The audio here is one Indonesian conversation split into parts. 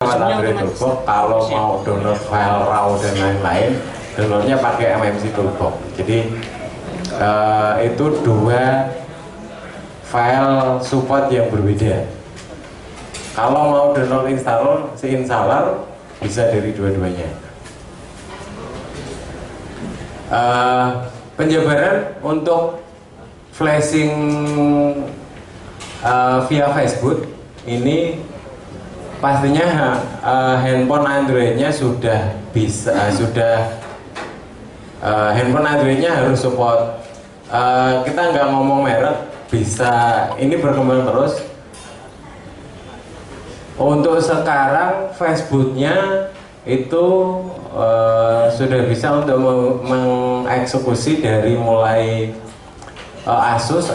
Android Toolbox. Kalau mau download file RAW dan lain-lain, downloadnya pakai MMC Toolbox. Jadi itu dua file support yang berbeda. Kalau mau download installer bisa dari dua-duanya. Penjabaran untuk flashing via Facebook ini pastinya handphone Androidnya sudah bisa handphone Androidnya harus support. Kita nggak ngomong merek, bisa ini berkembang terus. Untuk sekarang Facebooknya itu sudah bisa untuk mengeksekusi dari mulai Asus,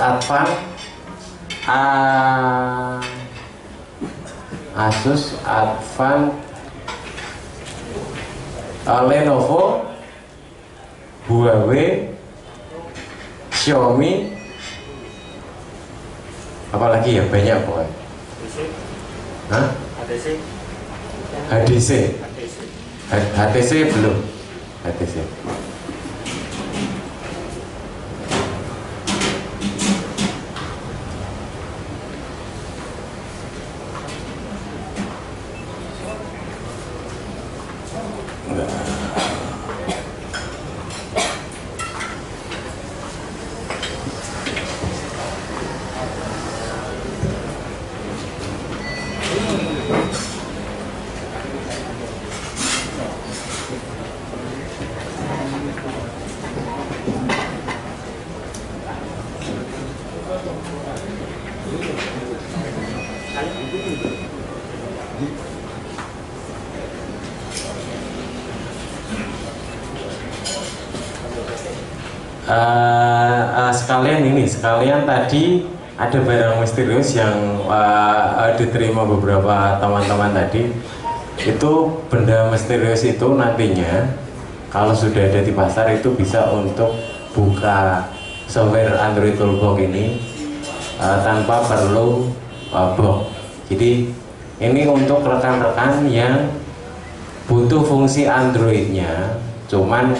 Advan, Lenovo, Huawei, Xiaomi, apalagi ya banyak pokoknya. Hah? HTC belum. HTC. Sekalian tadi ada barang misterius yang diterima beberapa teman-teman tadi. Itu benda misterius itu nantinya kalau sudah ada di pasar itu bisa untuk buka software Android Toolbox ini tanpa perlu box. Jadi ini untuk rekan-rekan yang butuh fungsi Androidnya, cuman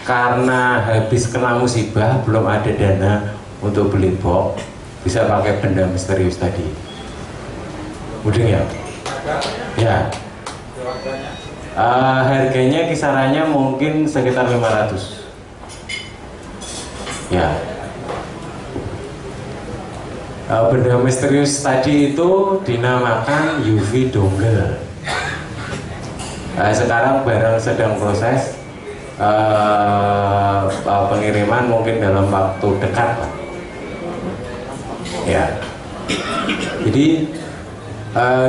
karena habis kena musibah belum ada dana untuk beli box, bisa pakai benda misterius tadi. Mudeng ya? Ya. Harganya kisarannya mungkin sekitar 500. Ya. Benda misterius tadi itu dinamakan UV dongle. Sekarang barang sedang proses pengiriman, mungkin dalam waktu dekat lah. Ya, jadi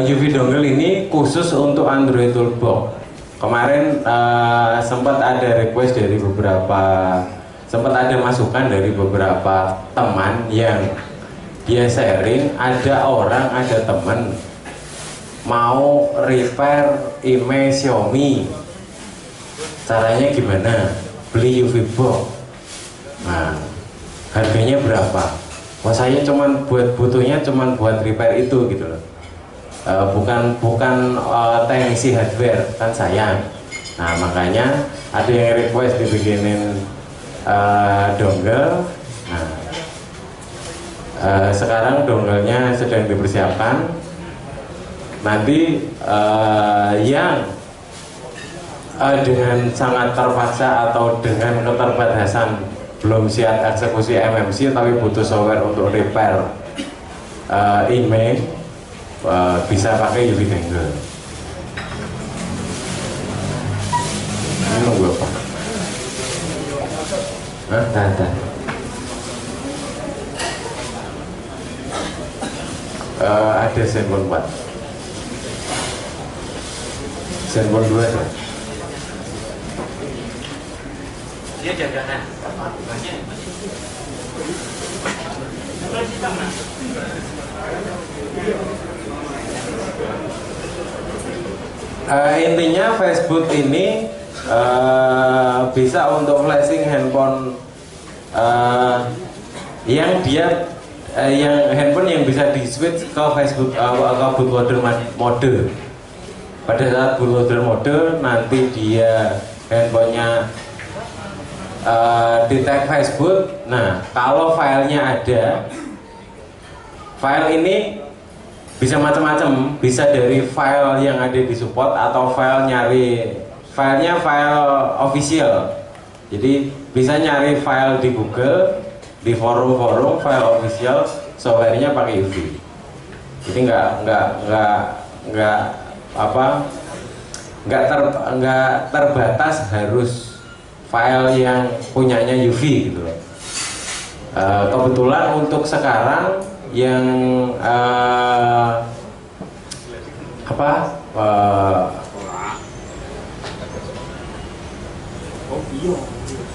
UV dongle ini khusus untuk Android Toolbox. Kemarin sempat ada request dari sempat ada masukan dari beberapa teman yang dia sharing, ada teman mau repair email Xiaomi. Caranya gimana? Beli UV box. Nah, harganya berapa? Wah, saya butuhnya cuman buat repair itu gitu loh. Bukan teknisi hardware, kan sayang. Nah, makanya ada yang request dibikinin dongle. Nah, sekarang dongle-nya sedang dipersiapkan. Nanti yang dengan sangat terpaksa atau dengan keterbatasan belum siap eksekusi MMC tapi butuh software untuk repair email, bisa pakai UV dongle. Ini nunggu apa? Hah? Tahan. Ada Zenfone 4, Zenfone 2 ada. Dia jajanan. Intinya Facebook ini bisa untuk flashing handphone yang handphone yang bisa di switch ke Facebook ke bootloader mode. Pada saat bootloader mode nanti dia handphonenya detect Facebook. Nah, kalau filenya ada, file ini bisa macam-macam, bisa dari file yang ada di support atau file nyari filenya file official. Jadi bisa nyari file di Google, di forum-forum file official, softwarenya pakai UV. Jadi nggak terbatas harus file yang punyanya UV gitu loh. Kebetulan untuk sekarang yang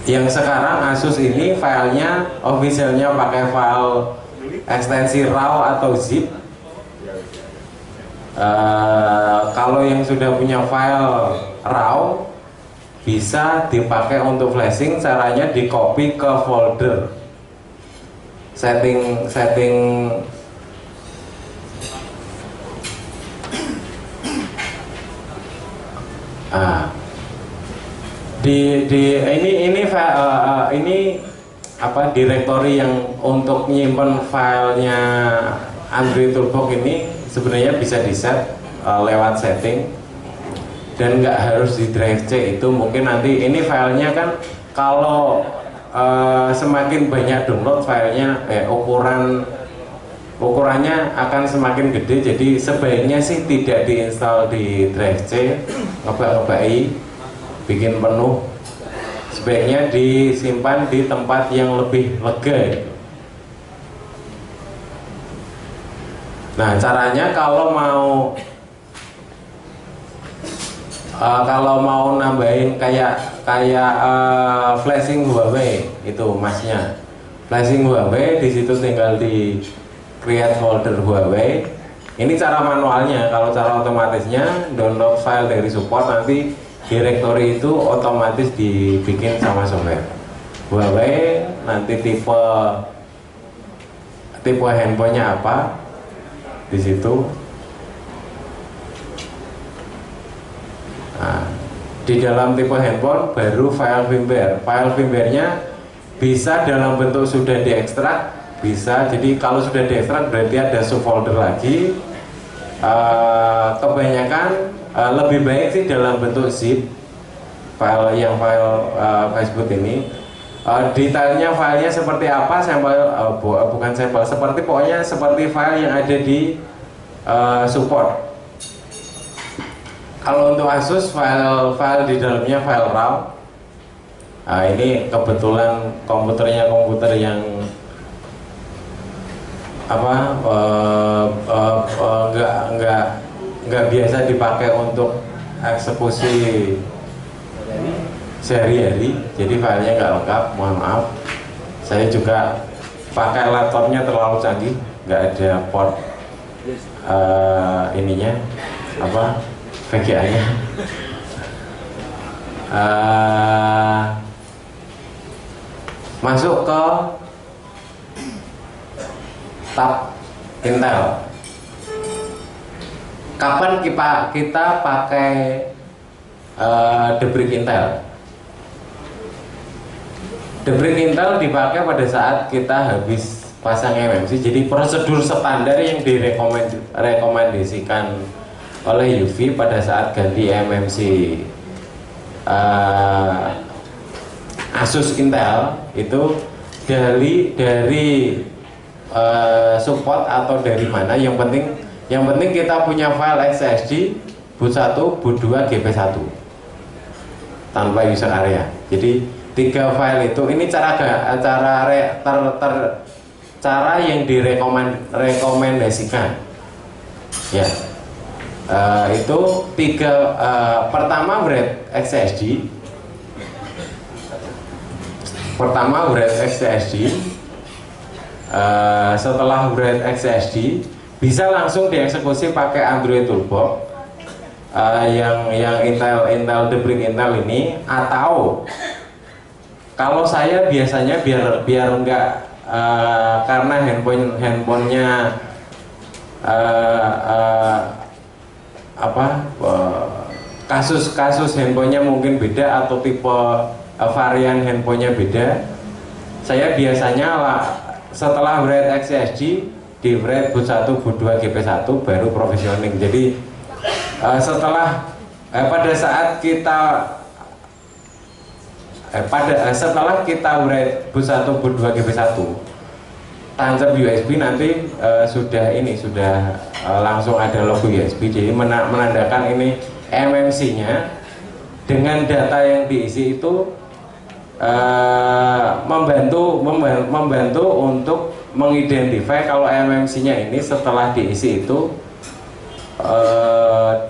yang sekarang Asus ini filenya officialnya pakai file ekstensi RAW atau zip. Kalau yang sudah punya file RAW bisa dipakai untuk flashing. Caranya di copy ke folder setting ini directory yang untuk nyimpen filenya Android Toolbox ini sebenarnya bisa di set lewat setting dan nggak harus di drive C. Itu mungkin nanti ini filenya kan kalau semakin banyak download filenya ukurannya akan semakin gede, jadi sebaiknya sih tidak diinstal di drive C, ngebak-ngebai bikin penuh, sebaiknya disimpan di tempat yang lebih lega. Nah, caranya kalau mau nambahin kayak flashing Huawei itu masnya, flashing Huawei di situ tinggal di create folder Huawei. Ini cara manualnya. Kalau cara otomatisnya download file dari support, nanti directory itu otomatis dibikin sama software Huawei. Nanti tipe handphonenya apa di situ. Nah, di dalam tipe handphone baru file firmware. File firmware-nya bisa dalam bentuk sudah diekstrak, bisa. Jadi kalau sudah diekstrak berarti ada subfolder lagi. Kebanyakan lebih baik sih dalam bentuk zip file Facebook ini. Detailnya filenya seperti apa, bukan sampel, pokoknya seperti file yang ada di support. Kalau untuk Asus file di dalamnya file RAW. Nah, ini kebetulan komputer yang nggak biasa dipakai untuk eksekusi sehari-hari, jadi filenya nggak lengkap, mohon maaf. Saya juga pakai laptopnya terlalu canggih, nggak ada port VGA-nya. Masuk ke tab Intel. Kapan kita pakai debrick Intel? Debrick Intel dipakai pada saat kita habis pasang MMC. Jadi prosedur standar yang direkomendasikan oleh UV pada saat ganti MMC Asus Intel itu dari support atau dari mana, yang penting kita punya file SSD boot 1, boot 2, GP1 tanpa user area. Jadi 3 file itu, ini cara yang direkomendasikan ya. Itu 3, pertama write SSD, setelah write SSD bisa langsung dieksekusi pakai Android Toolbox yang Intel debrick Intel ini. Atau kalau saya biasanya biar enggak karena handphonenya kasus handphonenya mungkin beda atau tipe varian handphonenya beda. Saya biasanya setelah write XCSD di write boot 1, boot 2, GP1 baru provisioning. Jadi setelah kita write boot 1, boot 2, GP1 tancap USB nanti sudah langsung ada logo USB, jadi menandakan ini MMC-nya dengan data yang diisi itu membantu untuk mengidentify kalau MMC-nya ini setelah diisi itu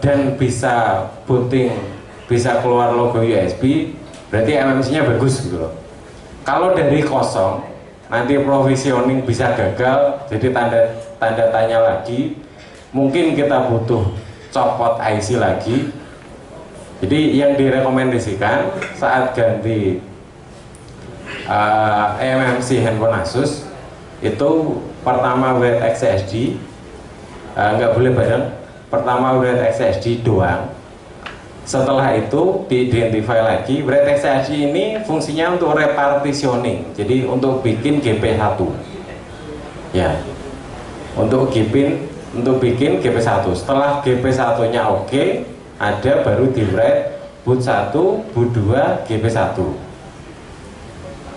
dan bisa booting, bisa keluar logo USB, berarti MMC-nya bagus gitu loh. Kalau dari kosong nanti provisioning bisa gagal, jadi tanda tanya lagi, mungkin kita butuh copot IC lagi. Jadi yang direkomendasikan saat ganti MMC handphone Asus itu pertama write XCSD, nggak boleh bareng, pertama write XCSD doang. Setelah itu di-identify lagi. Write XCSD ini fungsinya untuk repartitioning, jadi untuk bikin GP1 ya, untuk bikin GP1. Setelah GP1 nya oke, ada baru di write boot 1, boot 2, GP1.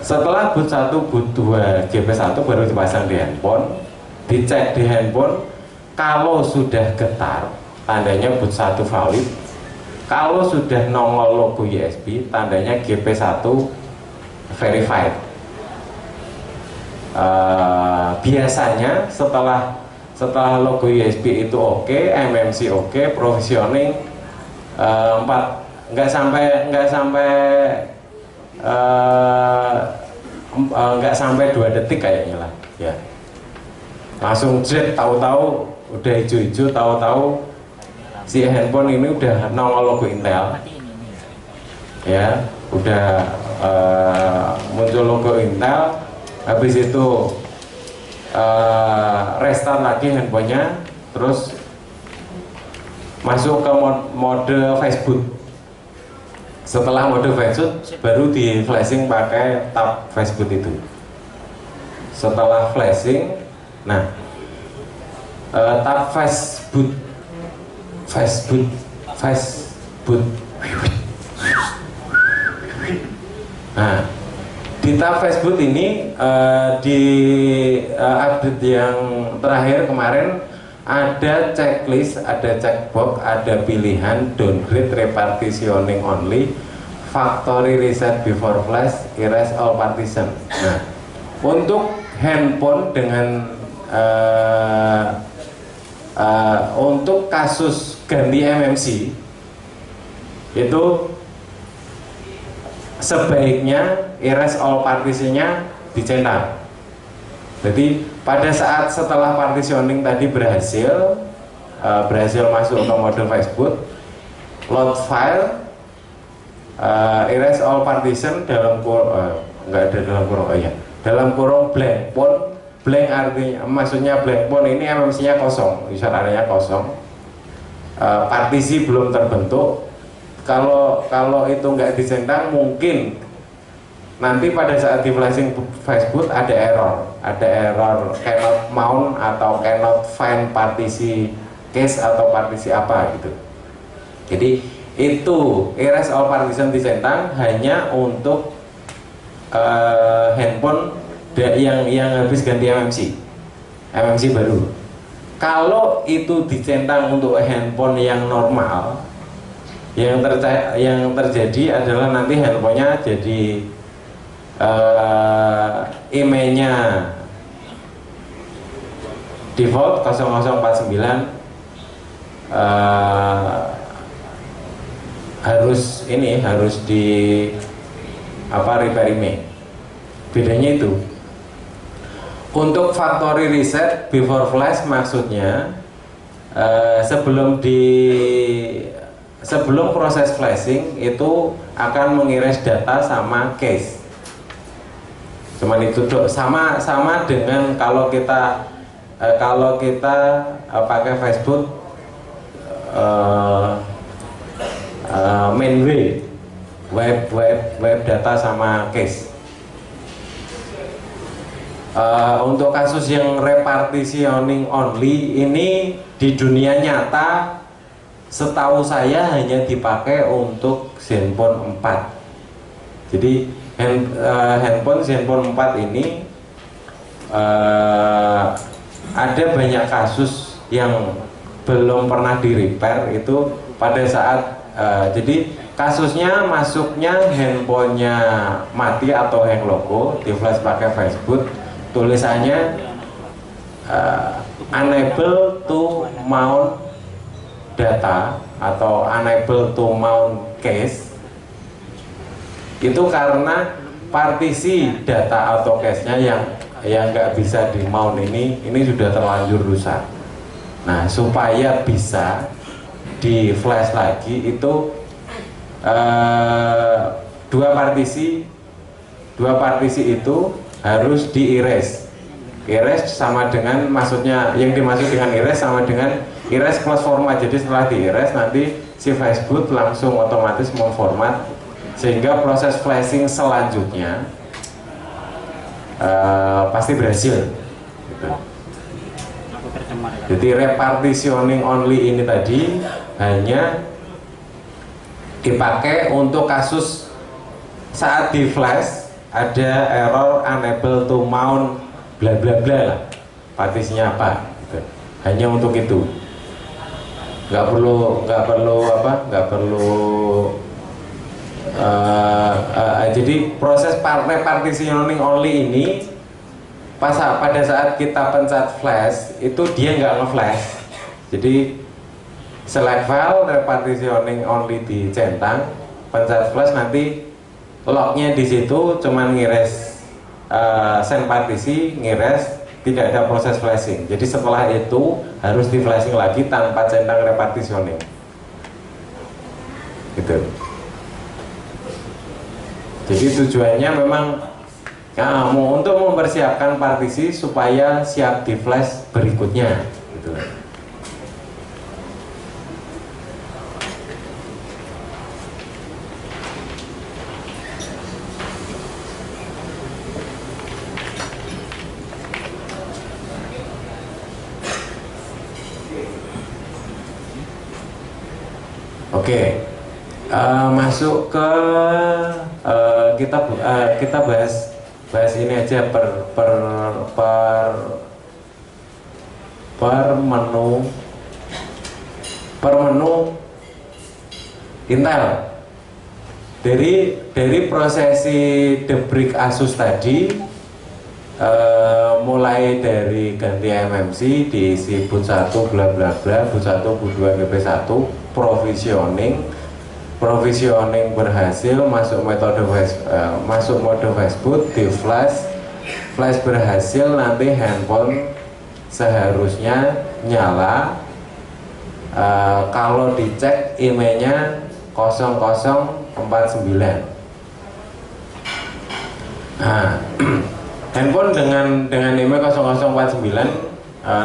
Setelah boot 1, boot 2, GP1 baru dipasang di handphone, dicek di handphone. Kalau sudah getar tandanya boot 1 valid, kalau sudah nongol logo USB tandanya GP1 verified. Biasanya setelah logo USB itu oke, MMC oke, provisioning 4 nggak sampai 2 detik kayaknya lah ya, langsung jet, tahu-tahu udah hijau-hijau, tahu-tahu si handphone ini udah nongol logo Intel ya, udah muncul logo Intel. Habis itu restart lagi handphonenya, terus masuk ke mode Facebook. Setelah mode Facebook baru di flashing pakai tab Facebook itu. Setelah flashing, nah tab Facebook. Nah, di tab Facebook ini di update yang terakhir kemarin ada checklist, ada checkbox, ada pilihan downgrade, repartitioning only, factory reset before flash, erase all partition. Nah, untuk handphone dengan untuk kasus ganti MMC itu sebaiknya erase all partitionnya dicentang. Jadi pada saat setelah partitioning tadi berhasil masuk ke mode Facebook, load file, erase all partition dalam kurung dalam kurung blank pun. Blank artinya, maksudnya blank pun ini MMC-nya kosong, user area kosong, partisi belum terbentuk. Kalau itu nggak dicentang, mungkin nanti pada saat di flashing Facebook ada error cannot mount atau cannot find partisi case atau partisi apa gitu. Jadi itu erase all partition dicentang hanya untuk handphone yang habis ganti MMC baru. Kalau itu dicentang untuk handphone yang normal, yang terjadi adalah nanti handphonenya jadi emailnya default 0049, harus di repair email. Bedanya itu. Untuk factory reset before flash maksudnya sebelum proses flashing itu akan mengiris data sama case. Cuman itu sama dengan kalau kita pakai Facebook main web data sama case. Untuk kasus yang repartitioning only ini di dunia nyata setahu saya hanya dipakai untuk Zenfone 4. Jadi handphone Zenfone 4 ini ada banyak kasus yang belum pernah di repair itu pada saat jadi kasusnya masuknya handphonenya mati atau hang logo, di flash pakai Facebook, tulisannya unable to mount data atau unable to mount cache. Itu karena partisi data atau cache-nya yang nggak bisa di mount ini sudah terlanjur rusak. Nah, supaya bisa di flash lagi itu dua partisi itu harus di erase. Erase sama dengan, maksudnya yang dimaksud dengan erase sama dengan erase plus format. Jadi setelah di erase nanti si Facebook langsung otomatis memformat sehingga proses flashing selanjutnya pasti berhasil gitu. Jadi repartitioning only ini tadi hanya dipakai untuk kasus saat di flash ada error unable to mount bla bla bla lah, partisinya apa gitu. Hanya untuk itu, nggak perlu jadi proses repartitioning only ini pada saat kita pencet flash itu dia nggak nge-flash. Jadi select file repartitioning only dicentang, pencet flash, nanti lognya di situ cuman ngires send partisi, ngires, tidak ada proses flashing. Jadi setelah itu harus di flashing lagi tanpa centang repartitioning gitu. Jadi tujuannya memang untuk mempersiapkan partisi supaya siap di flash berikutnya gitu. Oke, masuk ke kita bahas ini aja per menu Intel. Dari prosesi debrick Asus tadi, mulai dari ganti MMC, diisi boot 1 bla bla bla, boot 1, boot 2, GP1, provisioning berhasil, masuk mode fastboot, di flash berhasil, nanti handphone seharusnya nyala. Kalau dicek emailnya 0049. Nah, handphone dengan email 0049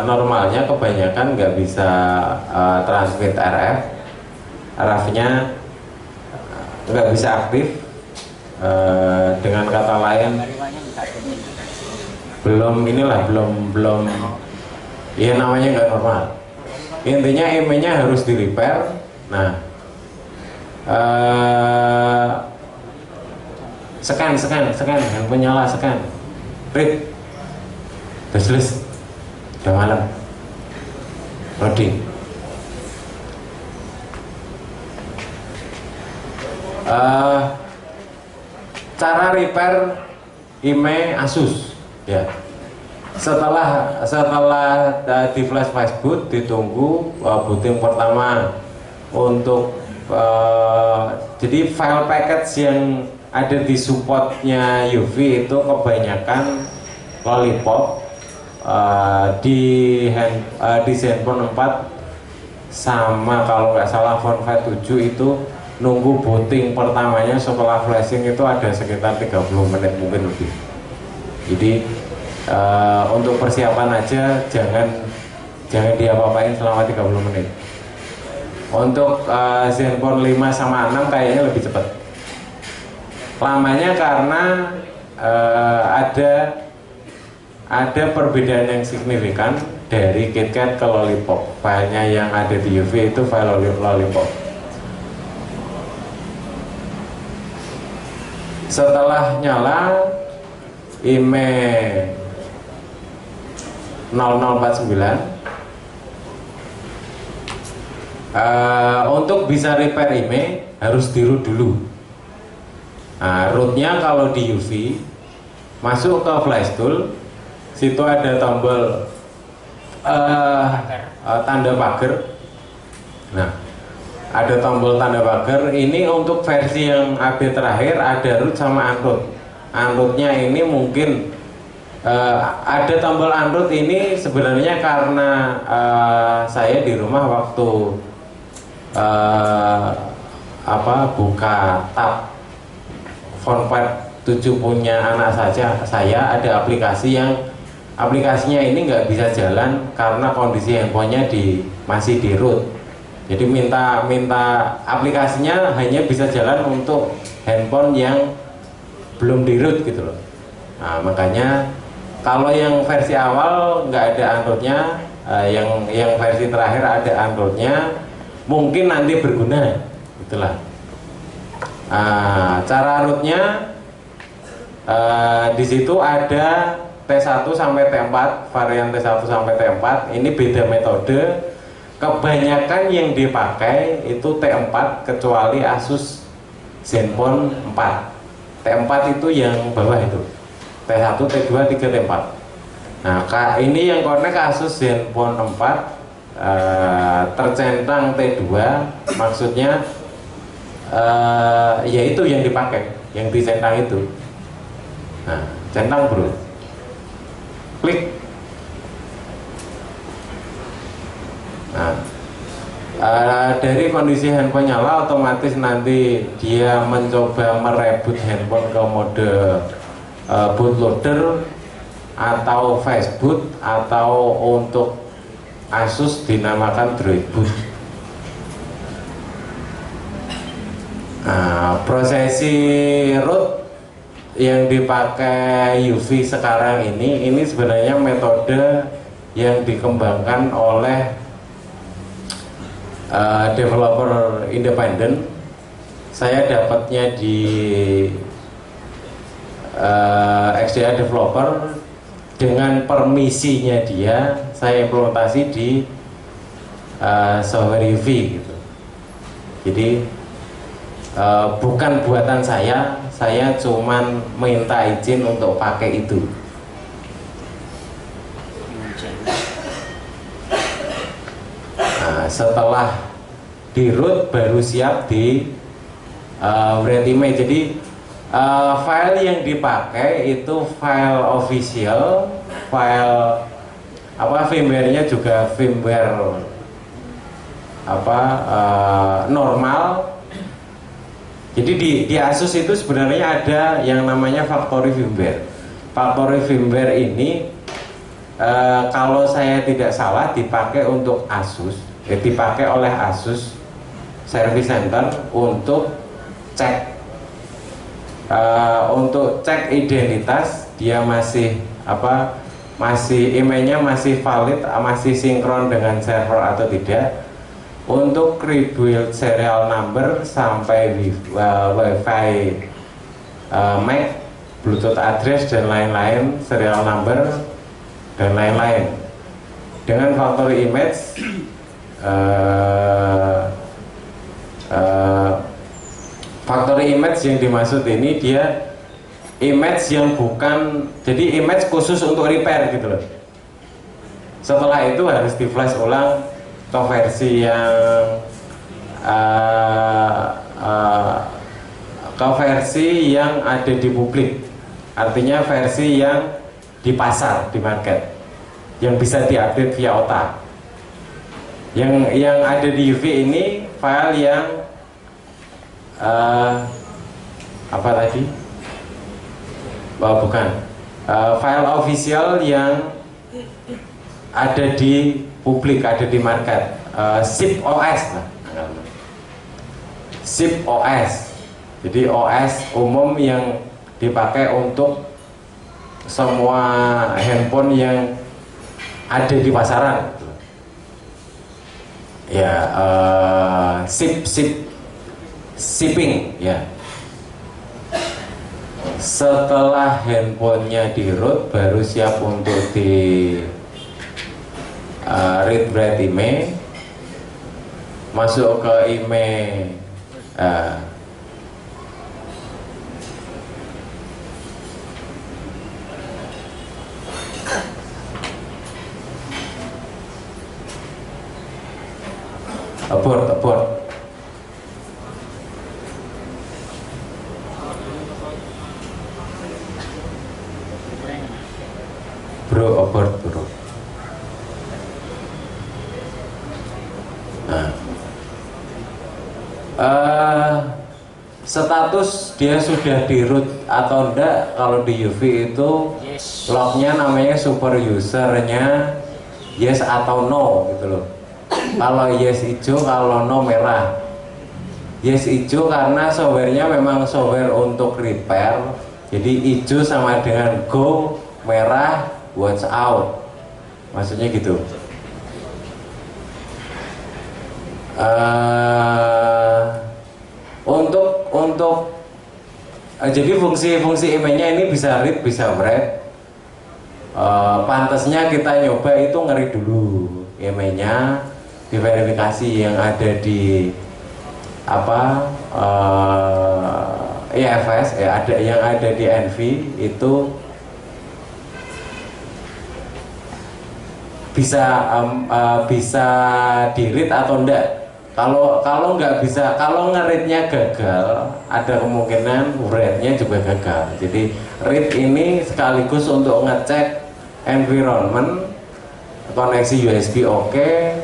normalnya kebanyakan nggak bisa transmit RF-nya nggak bisa aktif. Dengan kata lain belum ya namanya nggak normal. Intinya emailnya harus di repair. Nah, scan handphone nyala, scan read, tulis, udah malam, loading. Cara repair email Asus ya, setelah di flash boot ditunggu booting pertama untuk jadi file package yang ada di supportnya UV itu kebanyakan Lollipop. Di Zenfone 4 sama kalau nggak salah Phone 7 itu nunggu booting pertamanya setelah flashing itu ada sekitar 30 menit mungkin lebih. Jadi untuk persiapan aja jangan diapa-apain selama 30 menit. Untuk Zenfone 5 sama 6 kayaknya lebih cepat. Lamanya karena ada perbedaan yang signifikan dari KitKat ke Lollipop. Filenya yang ada di UV itu file Lollipop. Setelah nyala IMEI 0049, untuk bisa repair IMEI harus di root dulu. Nah, rootnya kalau di UV masuk ke flash tool, situ ada tombol tanda pagar. Nah, ada tombol tanda pagar. Ini untuk versi yang update terakhir ada root sama unroot. Unrootnya ini mungkin ada tombol unroot ini sebenarnya karena saya di rumah waktu buka tab PhonePad 7 punya anak saya ada aplikasinya ini nggak bisa jalan karena kondisi handphonenya masih di root. Jadi minta aplikasinya hanya bisa jalan untuk handphone yang belum di root gitu loh. Nah, makanya kalau yang versi awal nggak ada unrootnya, yang versi terakhir ada unrootnya, mungkin nanti berguna, itulah. Cara rootnya di situ ada T1 sampai T4, varian T1 sampai T4. Ini beda metode. Kebanyakan yang dipakai itu T4 kecuali Asus Zenfone 4. T4 itu yang bawah itu. T1, T2, 3, T4. Nah, ini yang connect Asus Zenfone 4 tercentang T2, maksudnya yaitu yang dipakai, yang dicentang itu. Nah, centang bro, klik. Nah, dari kondisi handphone nyala, otomatis nanti dia mencoba mereboot handphone ke mode bootloader atau fastboot, atau untuk Asus dinamakan droidboot. Prosesi root yang dipakai UV sekarang ini sebenarnya metode yang dikembangkan oleh developer independen. Saya dapatnya di XDA developer, dengan permisinya dia saya implementasi di software UV gitu. Jadi bukan buatan saya cuman minta izin untuk pakai itu. Nah, setelah di root baru siap di write IMEI. Jadi file yang dipakai itu file official, file firmware-nya juga firmware normal. Jadi di Asus itu sebenarnya ada yang namanya factory firmware. Factory firmware ini kalau saya tidak salah dipakai untuk Asus, dipakai oleh Asus Service Center untuk cek identitas dia masih emailnya masih valid, masih sinkron dengan server atau tidak. Untuk rebuild serial number sampai wifi MAC, Bluetooth address dan lain-lain, serial number dan lain-lain. Dengan factory image factory image yang dimaksud ini dia image yang bukan, jadi image khusus untuk repair gitu loh. Setelah itu harus di flash ulang ke versi yang ada di publik, artinya versi yang di pasar, di market, yang bisa diupdate via OTA. Yang ada di UV ini file yang file official yang ada di publik, ada di market, SIP OS lah, SIP OS. Jadi OS umum yang dipakai untuk semua handphone yang ada di pasaran. Ya, shipping ya. Setelah handphonenya di root, baru siap untuk di read write email, masuk ke email abort. Abort bro. Nah, status dia sudah di root atau enggak, kalau di UV itu lognya namanya super usernya yes atau no gitu loh. Kalau yes hijau, kalau no merah. Yes hijau karena softwarenya memang software untuk repair, jadi hijau sama dengan go, merah watch out, maksudnya gitu. Jadi fungsi emailnya ini bisa read bisa write. Pantasnya kita nyoba itu ngeri dulu emailnya, diverifikasi yang ada di EFS ada yang ada di NV itu bisa di read atau enggak. Kalau nggak bisa, kalau nge-readnya gagal, ada kemungkinan write-nya juga gagal. Jadi read ini sekaligus untuk ngecek environment, koneksi USB oke,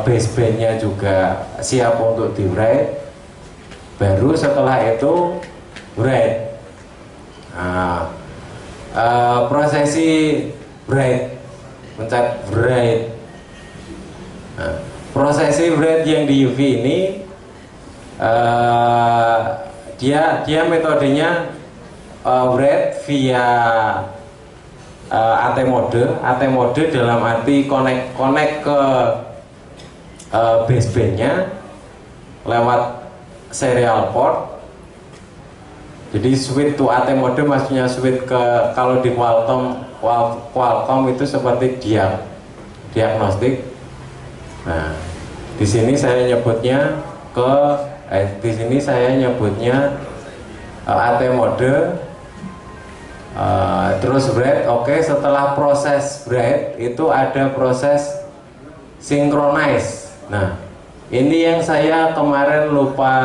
basebandnya juga siap untuk di write. Baru setelah itu write. Nah, prosesi write, mencet write. Nah, prosesi write yang di UV ini dia metodenya write via AT mode dalam arti connect ke basebandnya lewat serial port. Jadi switch to AT mode maksudnya switch ke, kalau di Qualcomm itu seperti diagnostik. Nah, di sini saya nyebutnya AT mode, terus write. Oke, setelah proses write itu ada proses synchronize. Nah, ini yang saya kemarin lupa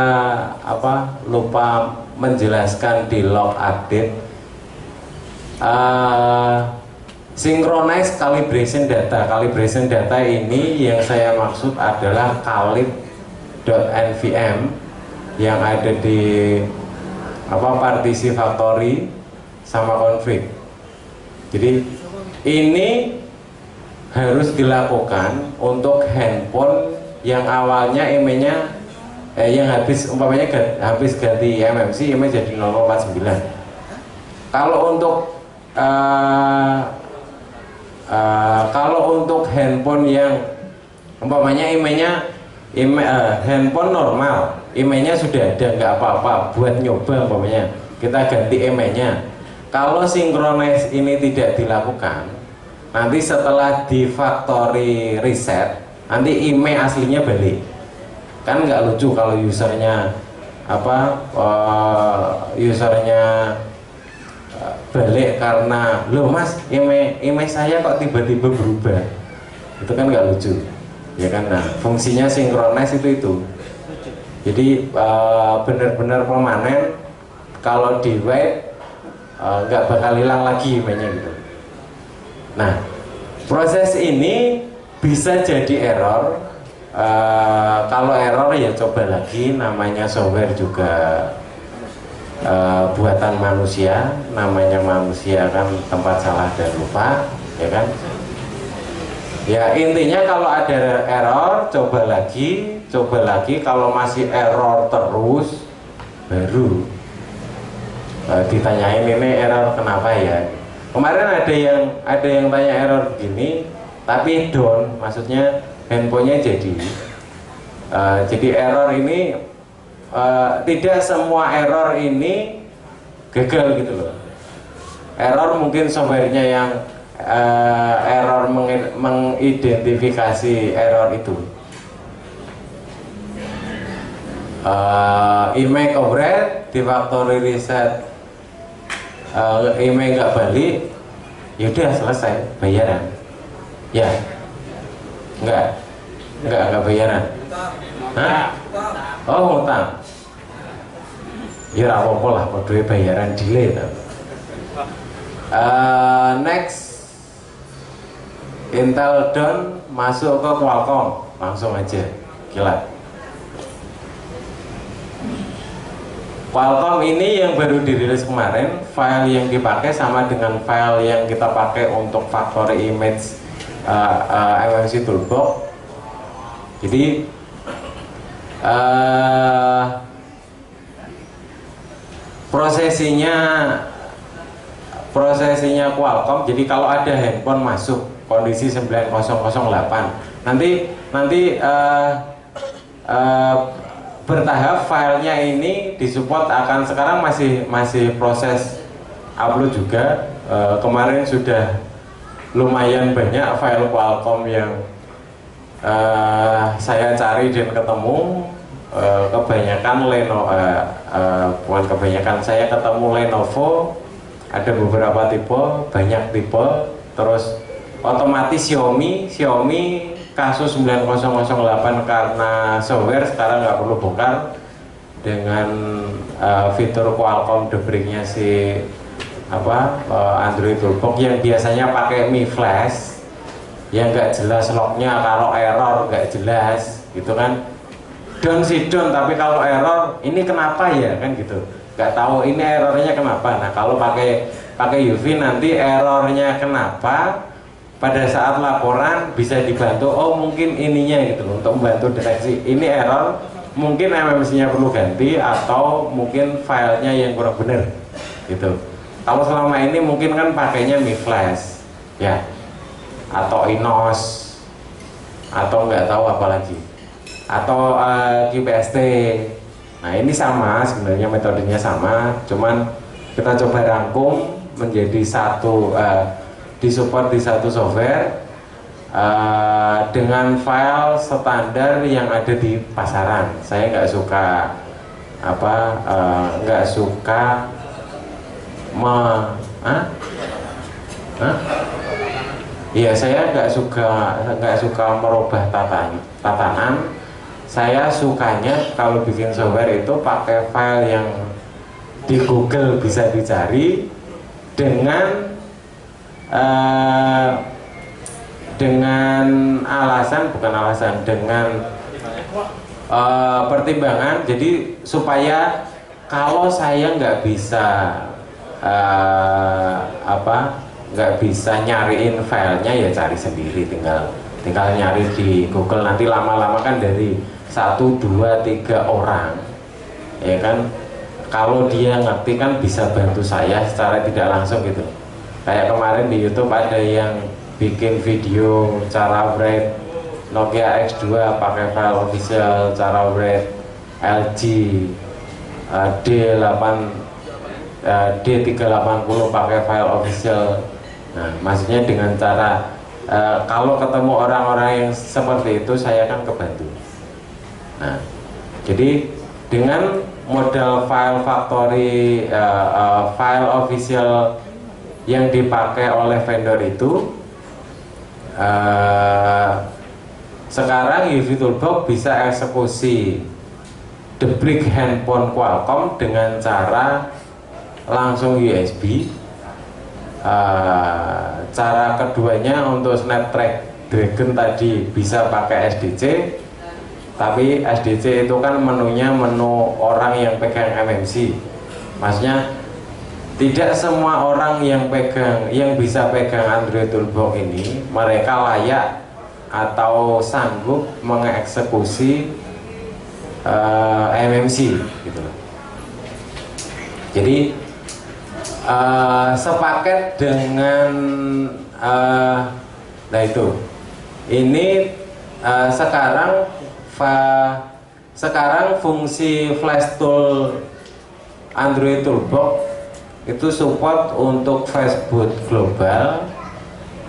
menjelaskan di log update. Synchronize calibration data ini yang saya maksud adalah calib.nvm yang ada di partisi factory sama config. Jadi ini harus dilakukan untuk handphone yang awalnya emailnya yang habis ganti MMC email jadi 049. Kalau untuk handphone yang umpamanya handphone normal, emailnya sudah ada, nggak apa-apa buat nyoba, umpamanya kita ganti emailnya. Kalau synchronize ini tidak dilakukan, nanti setelah di factory reset, nanti email aslinya balik. Kan nggak lucu kalau usernya balik karena loh mas email saya kok tiba-tiba berubah, itu kan nggak lucu ya kan. Nah, fungsinya synchronize itu jadi benar-benar permanen. Kalau di write nggak bakal hilang lagi emailnya gitu. Nah, proses ini bisa jadi error. Kalau error ya coba lagi, namanya software juga buatan manusia, namanya manusia kan tempat salah dan lupa ya kan. Ya intinya kalau ada error coba lagi kalau masih error terus baru ditanyain ini error kenapa ya. Kemarin ada yang tanya error begini tapi down, maksudnya handphonenya jadi error ini tidak semua error ini gagal gitu loh. Error mungkin softwarenya yang error mengidentifikasi error itu. Email coverage di factory reset, email nggak balik, yaudah selesai bayaran. Ya, nggak bayaran. Hah? Oh ngutang. Ya apa-apa lah, padahal bayaran delay. Next, Intel down masuk ke Qualcomm, langsung aja kilat. Qualcomm ini yang baru dirilis kemarin, file yang dipakai sama dengan file yang kita pakai untuk factory image MMC Toolbox. Jadi prosesinya Qualcomm. Jadi kalau ada handphone masuk kondisi 9008, nanti bertahap filenya ini disupport akan, sekarang masih proses upload juga. Kemarin sudah lumayan banyak file Qualcomm yang saya cari dan ketemu. Kebanyakan bukan kebanyakan, saya ketemu Lenovo, ada beberapa tipe, banyak tipe. Terus otomatis Xiaomi kasus 9008 karena software sekarang nggak perlu bongkar dengan fitur Qualcomm debriefnya si Android Toolbox yang biasanya pakai Mi Flash yang nggak jelas lognya, kalau error nggak jelas gitu kan, down tapi kalau error ini kenapa ya kan gitu, nggak tahu ini errornya kenapa. Nah kalau pakai UV nanti errornya kenapa, pada saat laporan bisa dibantu, oh mungkin ininya gitu loh, untuk membantu deteksi ini error, mungkin MMC-nya perlu ganti atau mungkin filenya yang kurang benar gitu. Kalau selama ini mungkin kan pakainya Mi Flash ya, atau Inos, atau nggak tahu apa lagi, atau QPST. Nah ini sama sebenarnya, metodenya sama, cuman kita coba rangkum menjadi satu, disupport di satu software dengan file standar yang ada di pasaran. Saya nggak suka Iya, saya nggak suka merubah tatanan. Saya sukanya kalau bikin software itu pakai file yang di Google bisa dicari dengan pertimbangan. Jadi supaya kalau saya nggak bisa nyariin filenya, ya cari sendiri, tinggal nyari di Google. Nanti lama-lama kan dari 1, 2, 3 orang ya kan, kalau dia ngerti kan bisa bantu saya secara tidak langsung gitu. Kayak kemarin di YouTube ada yang bikin video cara upgrade Nokia X2 pakai file official, cara upgrade LG D380 pakai file official. Nah, maksudnya dengan cara kalau ketemu orang-orang yang seperti itu saya kan kebantu. Nah, jadi dengan model file factory, file official yang dipakai oleh vendor itu, sekarang UV Toolbox bisa eksekusi debrik handphone Qualcomm dengan cara langsung USB. Cara keduanya untuk Snapdragon tadi bisa pakai SDC, tapi SDC itu kan menunya menu orang yang pegang MMC. Maksudnya tidak semua orang yang bisa pegang Android Toolbox ini mereka layak atau sanggup mengeksekusi MMC gitu loh. Jadi sepaket dengan nah itu ini sekarang fungsi flash tool Android Toolbox itu support untuk fastboot global,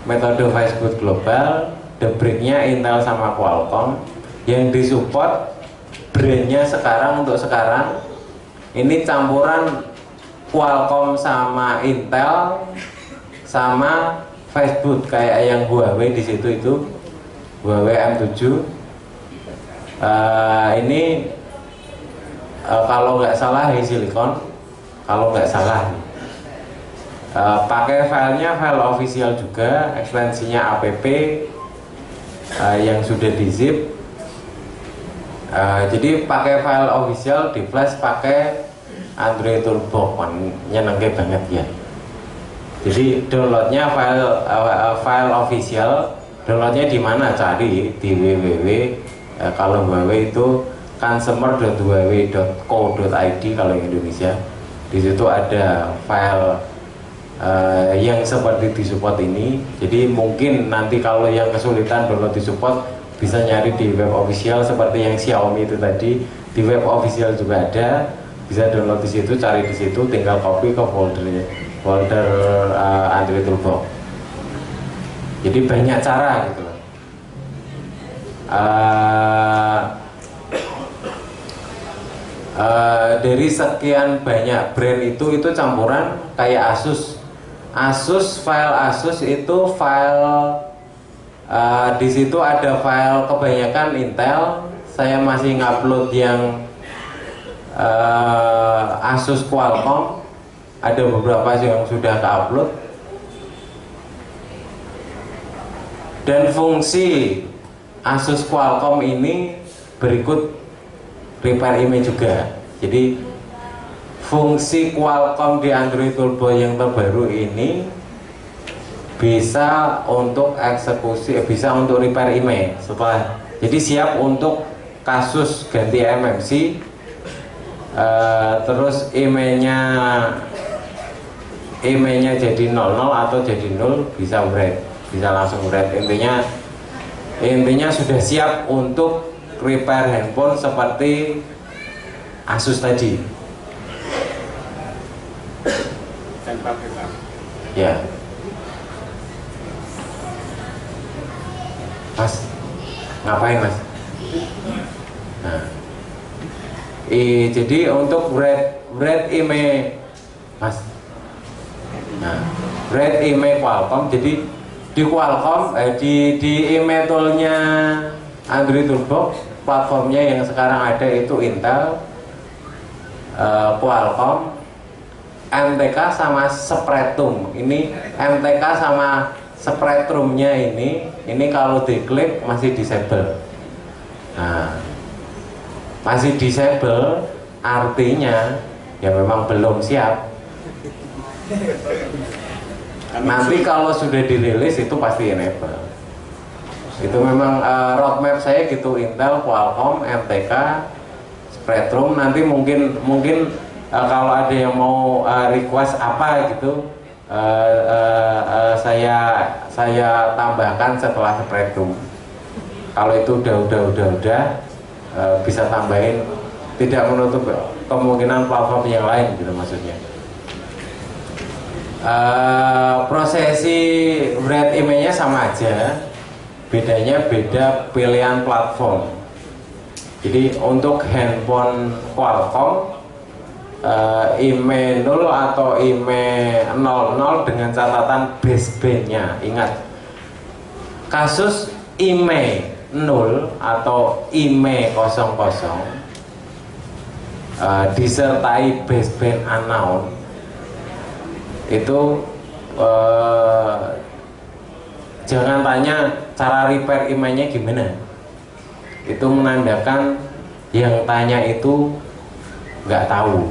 metode fastboot global, debricknya Intel sama Qualcomm. Yang disupport brandnya sekarang untuk sekarang ini campuran Qualcomm sama Intel sama fastboot kayak yang Huawei di situ itu Huawei M7. Ini kalau nggak salah HiSilicon, kalau nggak salah pakai filenya file official juga, ekstensinya app yang sudah di zip. Jadi pakai file official di flash pakai Android Toolbox, nyenengke banget ya. Jadi downloadnya file official, downloadnya di mana? Cari di www. Kalau Huawei itu consumer.huawei.co.id kalau yang Indonesia. Di situ ada file yang seperti disupport ini. Jadi mungkin nanti kalau yang kesulitan download disupport bisa nyari di web official seperti yang Xiaomi itu tadi. Di web official juga ada, bisa download di situ, cari di situ, tinggal copy ke folder Android Toolbox. Jadi banyak cara gitu. Dari sekian banyak brand itu campuran kayak Asus file Asus itu file di situ ada file kebanyakan Intel. Saya masih ngupload yang Asus Qualcomm, ada beberapa yang sudah ke-upload. Dan fungsi Asus Qualcomm ini berikut repair image juga. Jadi fungsi Qualcomm di Android Toolbox yang terbaru ini bisa untuk eksekusi, bisa untuk repair image setelah. Jadi siap untuk kasus ganti MMC, terus image-nya jadi 00 atau jadi 0 bisa write, bisa langsung write. Intinya sudah siap untuk repair handphone seperti Asus tadi. Ya, Mas, ngapain Mas? Nah, jadi untuk write image Mas. Nah, write image Qualcomm. Jadi di Qualcomm di email toolnya Android Toolbox, platformnya yang sekarang ada itu Intel, Qualcomm, MTK sama Spreadtrum. Ini MTK sama Spreadtrumnya ini kalau diklik masih disable. Nah, masih disable artinya ya memang belum siap. Nanti kalau sudah dirilis itu pasti enable. Itu memang roadmap saya gitu, Intel, Qualcomm, MTK, Spreadtrum. Nanti mungkin kalau ada yang mau request apa gitu, saya tambahkan setelah Spreadtrum. Kalau itu udah bisa tambahin, tidak menutup kemungkinan platform yang lain gitu maksudnya. Prosesi write image-nya sama aja, bedanya beda pilihan platform. Jadi untuk handphone Qualcomm IMEI 0 atau IMEI 00 dengan catatan basebandnya. Ingat, kasus IMEI 0 atau IMEI 00 disertai baseband unknown itu jangan tanya cara repair image-nya gimana. Itu menandakan yang tanya itu nggak tahu.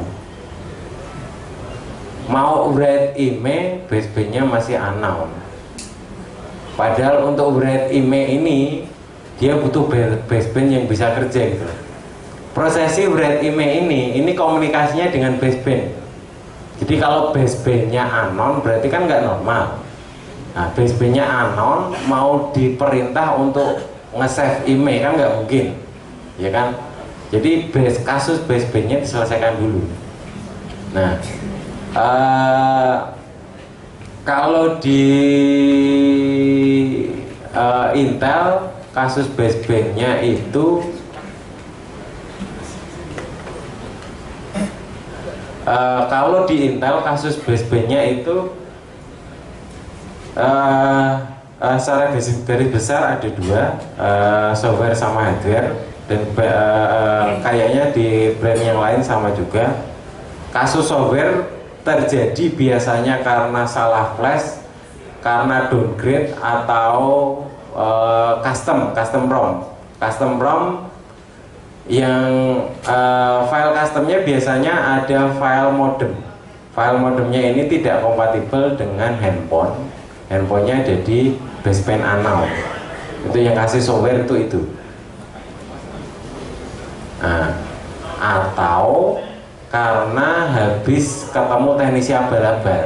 Mau write image, basebandnya masih unknown. Padahal untuk write email ini dia butuh baseband yang bisa kerja gitu. Prosesi write email ini komunikasinya dengan baseband. Jadi kalau basebandnya anon berarti kan nggak normal. Nah, basebandnya anon mau diperintah untuk nge-save email kan nggak mungkin, ya kan? Jadi kasus basebandnya diselesaikan dulu. Nah, kalau di Intel kasus basebandnya itu kalau di Intel kasus basebandnya itu secara garis besar ada dua, software sama hardware, dan kayaknya di brand yang lain sama juga. Kasus software terjadi biasanya karena salah flash, karena downgrade atau custom ROM yang file customnya biasanya ada file modemnya ini tidak kompatibel dengan handphonenya ada di baseband unknown, itu yang kasih software itu. Nah, atau karena habis ketemu teknisi abal-abal,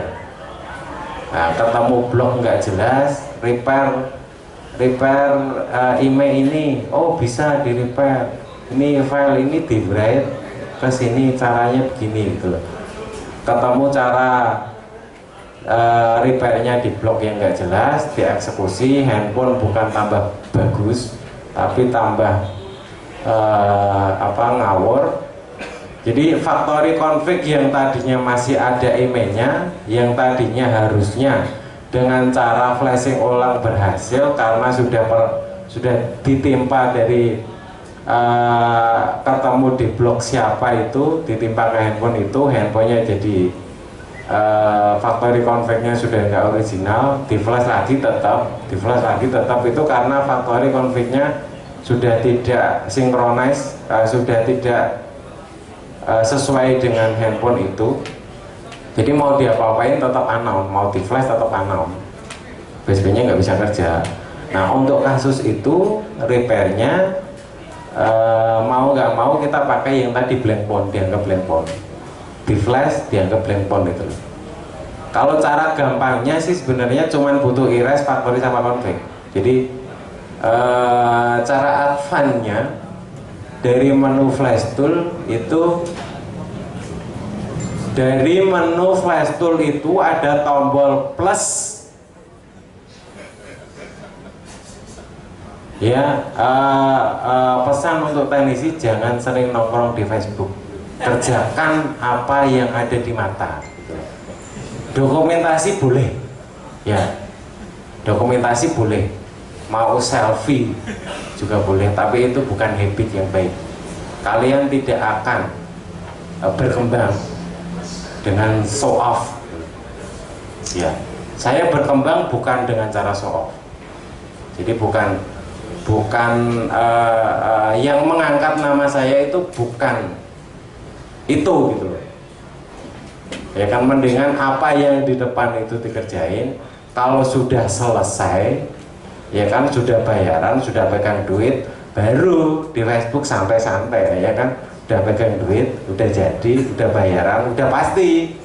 nah, ketemu blok nggak jelas, repair email ini, oh bisa di repair, ini file ini di write ke sini caranya begini gitu loh. Ketemu cara repairnya di blok yang nggak jelas, dieksekusi, handphone bukan tambah bagus tapi tambah ngawur. Jadi factory config yang tadinya masih ada emailnya, yang tadinya harusnya dengan cara flashing ulang berhasil karena sudah ditimpa dari ketemu di blok siapa itu, ditimpa ke handphone itu, handphonenya jadi factory config-nya sudah nggak original, di flash lagi tetap itu karena factory config-nya sudah tidak synchronize, sudah tidak sesuai dengan handphone itu. Jadi mau diapa-apain tetap unknown, mau di flash tetap unknown, basebandnya nggak bisa kerja. Nah, untuk kasus itu repairnya mau nggak mau kita pakai yang tadi blank phone, dianggap blank phone, di flash dianggap blank phone itu. Kalau cara gampangnya sih sebenarnya cuman butuh erase, factory sama config. Jadi cara advance-nya dari menu flash tool itu, ada tombol plus ya. Pesan untuk teknisi, jangan sering nongkrong di Facebook, kerjakan apa yang ada di mata. Dokumentasi boleh ya, dokumentasi boleh, mau selfie juga boleh, tapi itu bukan habit yang baik. Kalian tidak akan berkembang dengan show off ya. Saya berkembang bukan dengan cara show off, jadi bukan yang mengangkat nama saya itu bukan itu gitu loh ya kan. Mendingan apa yang di depan itu dikerjain, kalau sudah selesai ya kan, sudah bayaran, sudah pegang duit, baru di Facebook santai-santai ya kan, udah pegang duit, udah jadi, udah bayaran, udah pasti.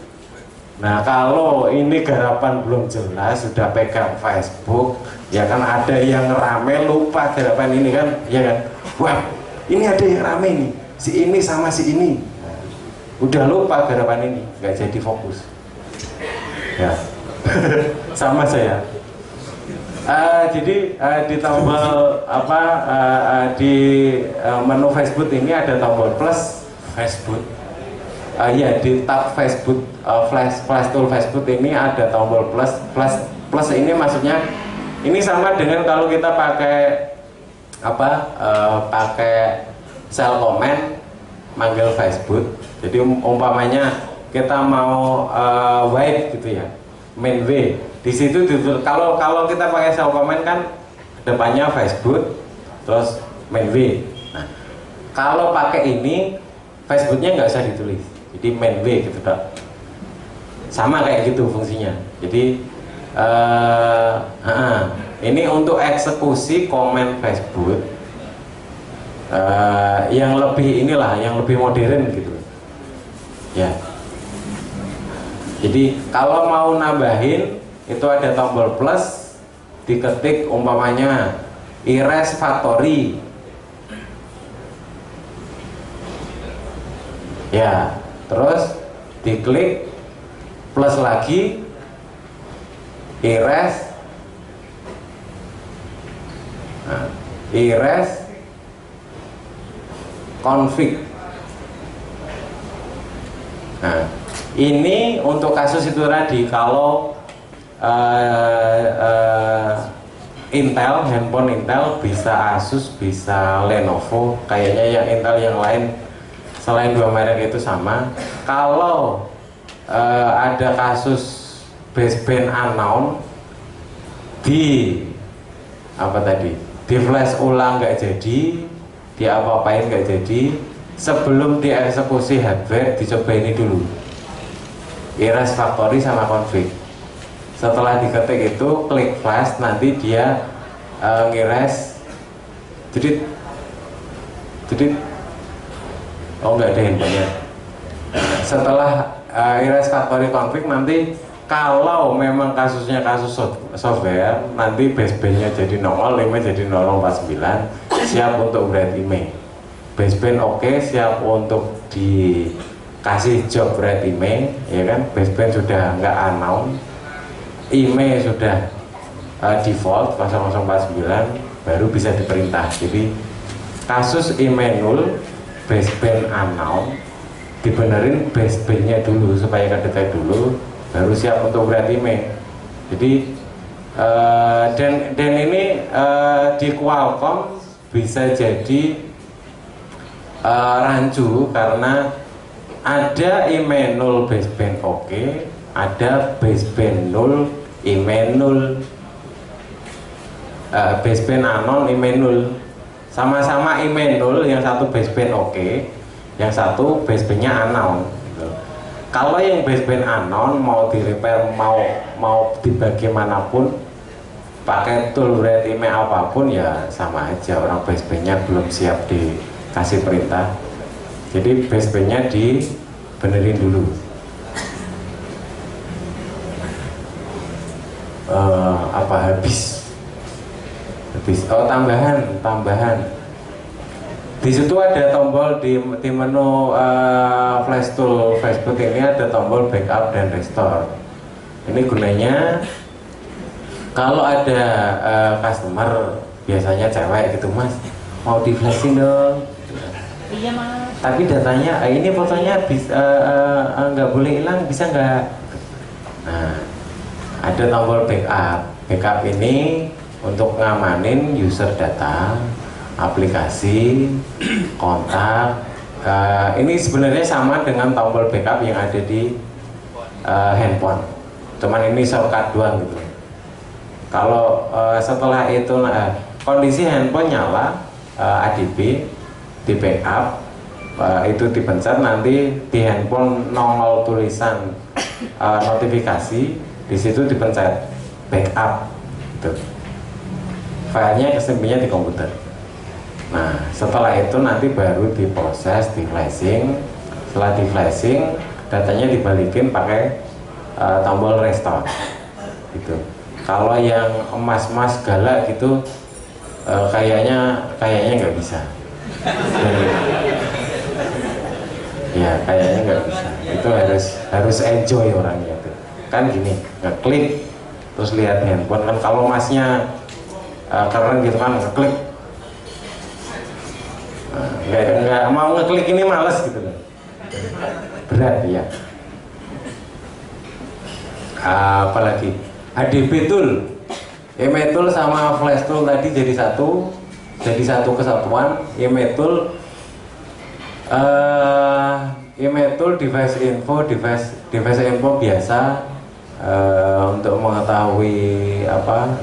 Nah, kalau ini garapan belum jelas, sudah pegang Facebook ya kan, ada yang rame lupa garapan ini kan ya kan, wah ini ada yang rame nih, si ini sama si ini, nah, udah lupa garapan ini, nggak jadi fokus ya. Sama saya. Jadi di tombol di menu Facebook ini ada tombol plus Facebook. Ya, di tab Facebook, flash tool Facebook ini ada tombol plus ini maksudnya ini sama dengan kalau kita pakai pakai shell command manggil Facebook. Jadi umpamanya kita mau wipe gitu ya, main w di situ kalau kita pakai shell command kan depannya Facebook terus main w. Nah, kalau pakai ini Facebooknya nggak usah ditulis, jadi main w gitu dok. Sama kayak gitu fungsinya. Jadi Ini untuk eksekusi komen Facebook yang lebih inilah, yang lebih modern gitu ya. Jadi kalau mau nambahin itu ada tombol plus, diketik umpamanya erase factory ya, terus diklik plus lagi erase, erase config. Nah, ini untuk kasus itu tadi, kalau Intel, handphone Intel bisa Asus, bisa Lenovo, kayaknya yang Intel yang lain selain dua merek itu sama. Kalau ada kasus baseband unknown di apa tadi, di flash ulang nggak jadi, di apa-apain nggak jadi, sebelum dieksekusi hardware dicoba ini dulu, erase factory sama config. Setelah diketik itu klik flash, nanti dia ngeres jadi oh nggak ada handphonenya. Setelah erase factory config, nanti kalau memang kasusnya kasus software, nanti basebandnya jadi 005 jadi 0049, siap untuk berat email. Baseband oke, siap untuk dikasih job berat email, ya kan? Baseband sudah nggak unknown, email sudah default 0049, baru bisa diperintah. Jadi kasus email null, baseband unknown, dibenerin basebandnya dulu supaya kedetek dulu, baru siap untuk berat email. Jadi dan ini di Qualcomm bisa jadi rancu karena ada email null baseband oke, ada baseband null email null, baseband unknown email null, sama-sama email null, yang satu baseband oke, yang satu basebandnya unknown. Kalau yang baseband unknown mau di repair, mau dibagi manapun, pakai tool berat email apapun ya sama aja, orang basebandnya belum siap dikasih perintah. Jadi basebandnya dibenerin dulu. Habis oh tambahan di situ ada tombol di menu flash tool Facebook ini, ada tombol backup dan restore. Ini gunanya kalau ada customer, biasanya cewek gitu, mas mau di flashin dong, Iya mas. tapi datanya ini fotonya nggak boleh hilang, bisa nggak? Nah, ada tombol backup. Backup ini untuk ngamanin user data, aplikasi, kontak. Ini sebenarnya sama dengan tombol backup yang ada di handphone, cuman ini shortcut doang gitu. Kalau setelah itu kondisi handphone nyala, ADB di backup, itu dipencet, nanti di handphone nongol tulisan notifikasi, di situ dipencet backup gitu. Filenya kesimpannya di komputer. Nah, setelah itu nanti baru diproses, di flashing. Setelah di flashing, datanya dibalikin pakai tombol restore gitu. Kalau yang emas-emas galak gitu, kayaknya nggak bisa. Ya kayaknya nggak bisa. Itu harus enjoy orangnya tuh. Kan gini, ngeklik terus lihat handphone kan. Kalau masnya keren gitu kan, ngeklik, nggak mau ngeklik ini males gitu kan, berat ya. Apalagi HDB tool, email tool sama flash tool tadi jadi satu kesatuan. Email tool, device info biasa, untuk mengetahui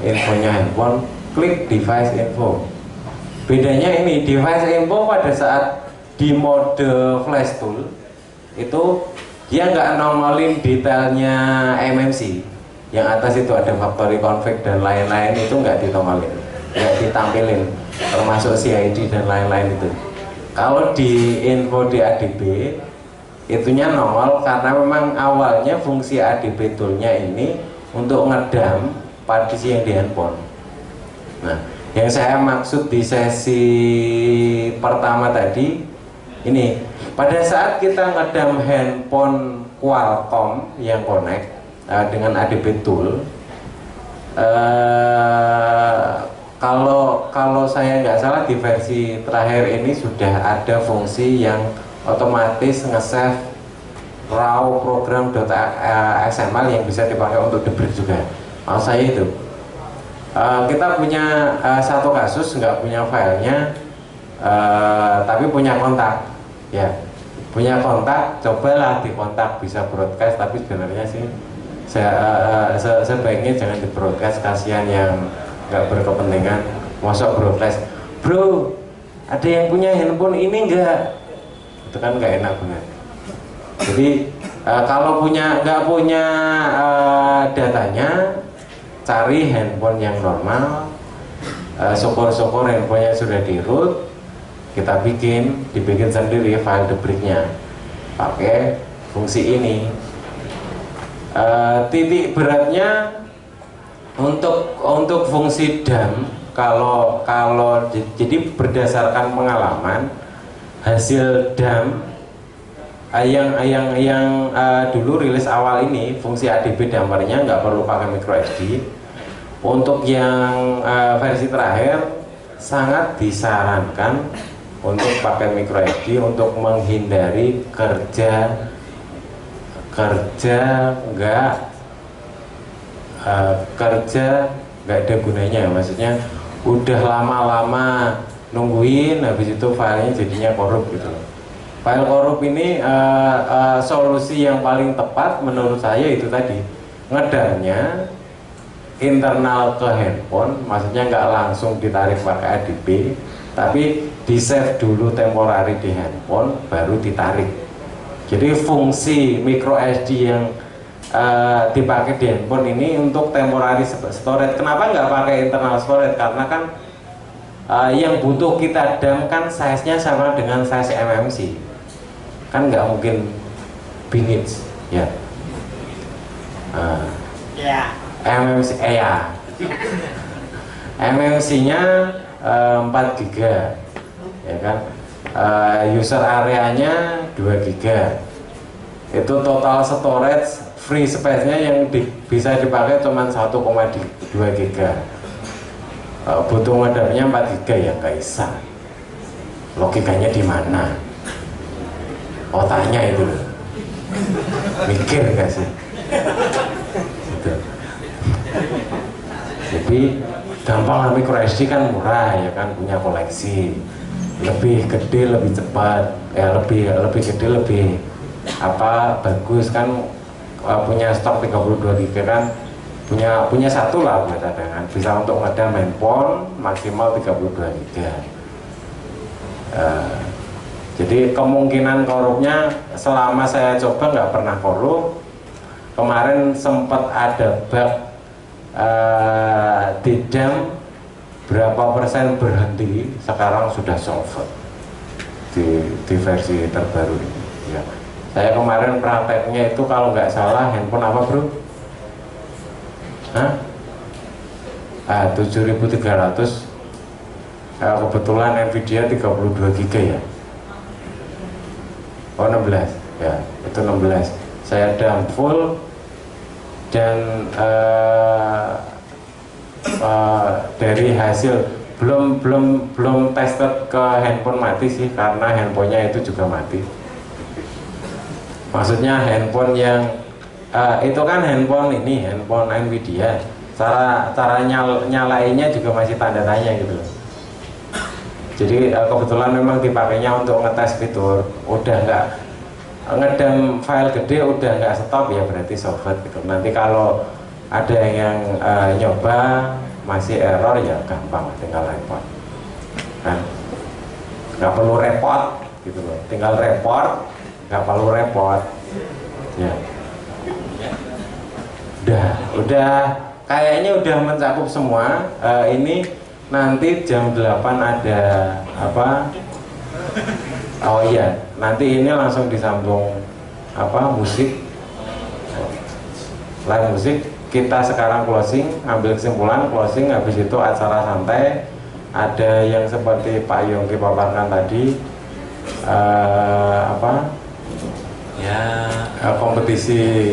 infonya handphone, klik device info. Bedanya ini, device info pada saat di mode flash tool itu dia nggak nongolin detailnya MMC, yang atas itu ada factory config dan lain-lain itu nggak ditongolin, nggak ditampilin, termasuk CID dan lain-lain itu. Kalau di info di ADB itunya nongol karena memang awalnya fungsi ADB toolnya ini untuk ngedam partisi yang di handphone. Nah, yang saya maksud di sesi pertama tadi ini, pada saat kita ngedam handphone Qualcomm yang connect dengan ADB tool, kalau saya nggak salah di versi terakhir ini sudah ada fungsi yang otomatis nge-save raw program.xml yang bisa dipakai untuk debug juga. Maksud saya itu kita punya satu kasus nggak punya filenya, tapi punya kontak, ya punya kontak, cobalah di kontak bisa broadcast, tapi sebenarnya sih sebaiknya jangan di broadcast, kasihan yang nggak berkepentingan. Masuk broadcast, bro ada yang punya handphone ini enggak, itu kan nggak enak banget. Jadi kalau nggak punya datanya, cari handphone yang normal, syukur-syukur handphonenya sudah di root, kita dibikin sendiri file debriefnya pakai fungsi ini. Titik beratnya untuk fungsi dam, kalau jadi berdasarkan pengalaman hasil dam yang dulu rilis awal ini, fungsi ADB dampernya nggak perlu pakai micro SD. Untuk yang versi terakhir sangat disarankan untuk pakai micro SD untuk menghindari kerja nggak ada gunanya. Maksudnya udah lama-lama nungguin, habis itu filenya jadinya korup gitu. File korup ini solusi yang paling tepat menurut saya itu tadi, ngedamnya internal ke handphone, maksudnya nggak langsung ditarik pakai ADB, tapi di save dulu temporary di handphone baru ditarik. Jadi fungsi micro SD yang dipakai di handphone ini untuk temporary storage. Kenapa nggak pakai internal storage? Karena kan yang butuh kita dam kan size-nya sama dengan size MMC, kan nggak mungkin binits ya. MMC ya, MMC-nya 4 GB ya kan, user areanya 2 GB, itu total storage free space-nya yang bisa dipakai cuma 1,2 GB. Butuh ngedamnya 4 GB ya nggak bisa. Logikanya di mana? Otaknya itu mikir nggak sih? Gitu. Jadi gampang, micro SD kan murah ya kan, punya koleksi, lebih gede lebih cepat ya, lebih gede lebih bagus kan, punya stok 32 GB kan, punya satu lah buat cadangan, bisa untuk ngedam handphone maksimal 32 GB. Jadi kemungkinan korupnya selama saya coba nggak pernah korup. Kemarin sempat ada bug di dam berapa persen berhenti, sekarang sudah solved di versi terbaru ini ya. Saya kemarin prakteknya itu kalau nggak salah handphone apa bro? 7300, kebetulan Nvidia 32 GB ya. Oh 16 ya, itu 16 saya dam full dan dari hasil belum tested ke handphone mati sih, karena handphonenya itu juga mati. Maksudnya handphone yang itu kan handphone Nvidia, cara nyalainnya juga masih tanda tanya gitu loh. Jadi kebetulan memang dipakainya untuk ngetes fitur, udah nggak ngedam file gede, udah nggak stop ya berarti software gitu. Nanti kalau ada yang nyoba masih error ya gampang, tinggal report kan, nggak perlu repot gitu loh, tinggal report, nggak perlu repot ya. Udah kayaknya udah mencakup semua. Ini nanti jam 8 ada apa? Oh iya, nanti ini langsung disambung apa? Musik, live musik. Kita sekarang closing, ambil kesimpulan, closing. Habis itu acara santai. Ada yang seperti Pak Yongki paparkan tadi, apa? Ya, kompetisi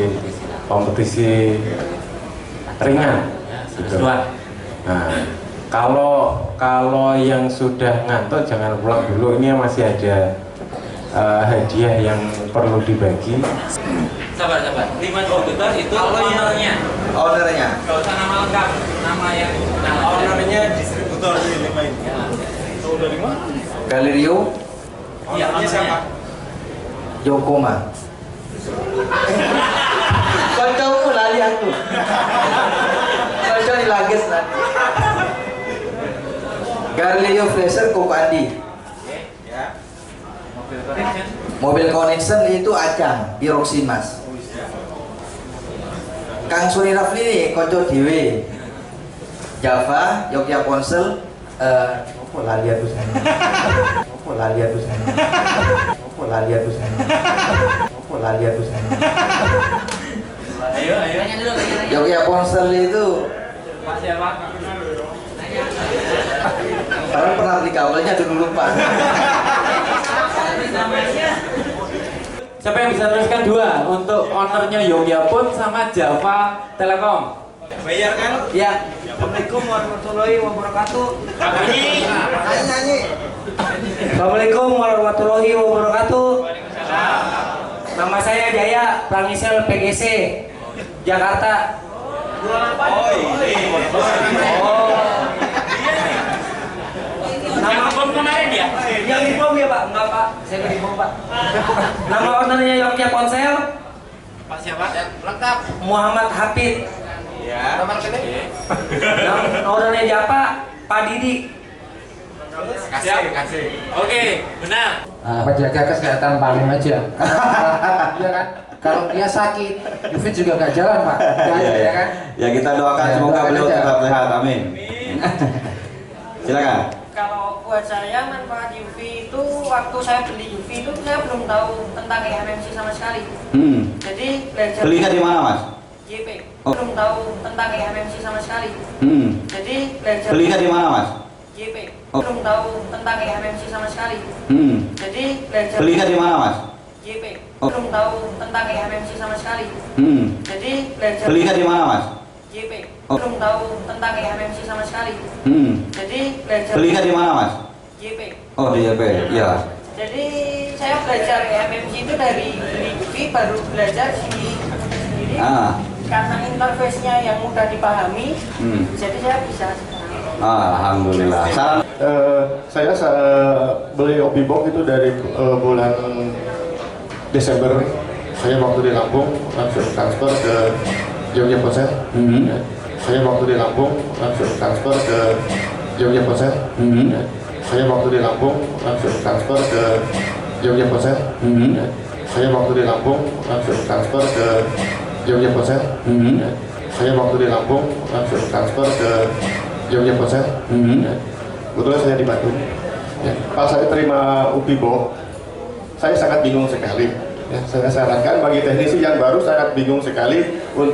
ringan. Gitu. Nah, kalau yang sudah ngantuk jangan pulang dulu. Ini masih ada hadiah yang perlu dibagi. Sabar. 5 komputer itu ownernya. Gak usah nama lengkap, nama yang ownernya distributor ini 5 ini. Tahu dari mana? Galerio Ownernya siapa? Yokoma. Kau lali aku. Kau dilages nanti. Galileo Fraser Koko Andi. Ya. Mobil connection itu Acang Biroximas. Kang Suni Rafli nih konco dhewe. Java, Yogyakarta Ponsel, apa lali aku sana. Ayo. Yogyakarta Ponsel itu Pak siapa? karena pernah di kabelnya dulu lupa. Siapa yang bisa teruskan 2 untuk ownernya Yogyakarta sama Java Telekom? Bayar kan? Ya. Assalamualaikum warahmatullahi wabarakatuh. Nyanyi. Assalamualaikum warahmatullahi wabarakatuh. Nama saya Jaya Prangisel PGC Jakarta. Nama bom kemarin ya? Yang di bom ya Pak? Enggak Pak, saya nggak di bom Pak. Nama ownernya Yogyakarta Ponsel. Pak siapa? Lengkap. Muhammad Hafid. Ya. Nomor kedua. Nama ownernya Japa Pak Didi. Kasih. Oke, benar. Apa jaga kesehatan paling aja. Iya kan? Kalau dia sakit, Yufid juga nggak jalan Pak. Ya kan? Ya kita doakan Ya, semoga doakan beliau aja. tetap sehat, amin. Silakan. Kalau buat saya manfaat UV itu waktu saya beli UV itu saya belum tahu tentang EMMC sama sekali. Jadi belajar Belinya di mana, Mas? JP. Oh. Belum tahu tentang EMMC sama sekali. Jadi belajar Belinya di mana, Mas? JP. Oh. Belum tahu tentang EMMC sama sekali. Jadi belajar Belinya di mana, Mas? JP. Oh. Belum tahu tentang EMMC sama sekali. Jadi belajar Belinya di mana, Mas? JP. Oh. Belum tahu tentang EMMC sama sekali. Jadi belajar Belinya di mana, Mas? JP. Oh, di JP. Ya. Jadi saya belajar EMMC itu dari beli UV baru belajar sendiri. Karena interface-nya yang mudah dipahami, jadi saya bisa sekarang. Alhamdulillah. Salam. Saya beli Obibox itu dari bulan Desember. Saya waktu di Lampung langsung transfer ke Yogyakarta Ponsel. Ya. Saya waktu di Lampung langsung transfer ke Yogyakarta Ponsel. Ya. Saya waktu di Lampung langsung transfer ke Yogyakarta Ponsel. Ya. Saya waktu di Lampung langsung transfer ke Yogyakarta Ponsel. Ya. Saya waktu di Lampung langsung transfer ke Yogyakarta Ponsel. Ya. Kebetulan saya di Bandung. Ya. Pas saya terima Ubibox, saya sangat bingung sekali. Ya, saya sarankan bagi teknisi yang baru sangat bingung sekali untuk